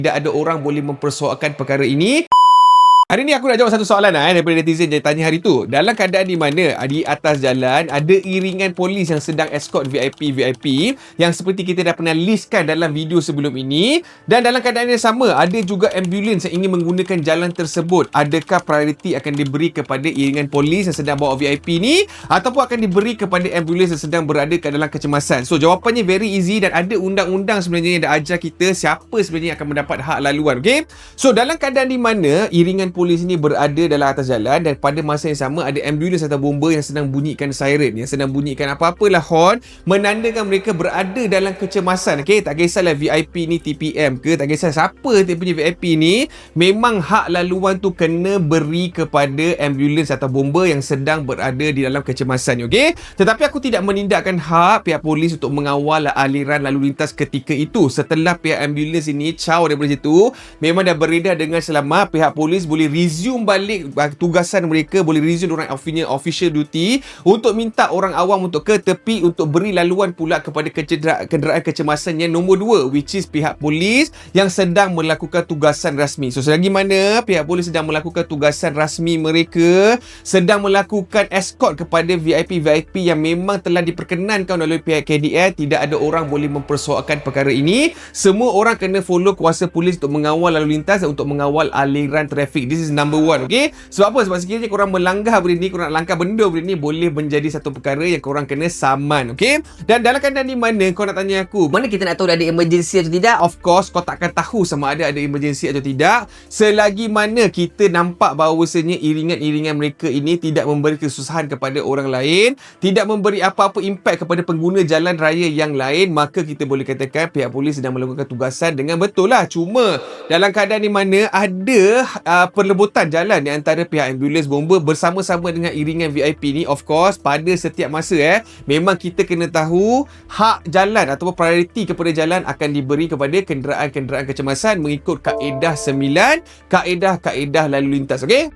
Tidak ada orang boleh mempersoalkan perkara ini. Hari ni aku nak jawab satu soalan daripada netizen yang tanya hari tu. Dalam keadaan di mana di atas jalan ada iringan polis yang sedang escort VIP yang seperti kita dah pernah listkan dalam video sebelum ini, dan dalam keadaan yang sama ada juga ambulans yang ingin menggunakan jalan tersebut. Adakah prioriti akan diberi kepada iringan polis yang sedang bawa VIP ni ataupun akan diberi kepada ambulans yang sedang berada ke dalam kecemasan? So jawapannya very easy, dan ada undang-undang sebenarnya yang dah ajar kita siapa sebenarnya akan mendapat hak laluan. Okay? So dalam keadaan di mana iringan polis ini berada dalam atas jalan dan pada masa yang sama ada ambulans atau bomba yang sedang bunyikan siren, yang sedang bunyikan apa-apalah horn, menandakan mereka berada dalam kecemasan. Okay? Tak kisahlah VIP ni TPM ke, tak kisah siapa dia punya VIP ni, memang hak laluan tu kena beri kepada ambulans atau bomba yang sedang berada di dalam kecemasan. Okay? Tetapi aku tidak menindakkan hak pihak polis untuk mengawal aliran lalu lintas ketika itu. Setelah pihak ambulans ini caw daripada situ, memang dah beredar dengan selamat, pihak polis boleh resume balik tugasan mereka, boleh resume orang official duty untuk minta orang awam untuk ke tepi untuk beri laluan pula kepada kenderaan kecemasan yang nombor 2, which is pihak polis yang sedang melakukan tugasan rasmi. So selagi mana pihak polis sedang melakukan tugasan rasmi mereka, sedang melakukan escort kepada VIP yang memang telah diperkenankan oleh pihak KDL, tidak ada orang boleh mempersoalkan perkara ini. Semua orang kena follow kuasa polis untuk mengawal lalu lintas dan untuk mengawal aliran trafik. This is number 1, okay? Sebab apa? Sebab sekiranya korang melanggar benda ni, korang langkah benda benda ni, boleh menjadi satu perkara yang korang kena saman, okay? Dan dalam keadaan di mana kau nak tanya aku, mana kita nak tahu ada emergency atau tidak? Of course, kau takkan tahu sama ada emergency atau tidak selagi mana kita nampak bahawasanya iringan-iringan mereka ini tidak memberi kesusahan kepada orang lain, tidak memberi apa-apa impact kepada pengguna jalan raya yang lain, maka kita boleh katakan pihak polis sedang melakukan tugasan dengan betul lah. Cuma dalam keadaan di mana ada perlebutan jalan di antara pihak ambulans, bomba bersama-sama dengan iringan VIP ni, of course pada setiap masa memang kita kena tahu hak jalan ataupun prioriti kepada jalan akan diberi kepada kenderaan-kenderaan kecemasan mengikut kaedah 9, kaedah lalu lintas, okey?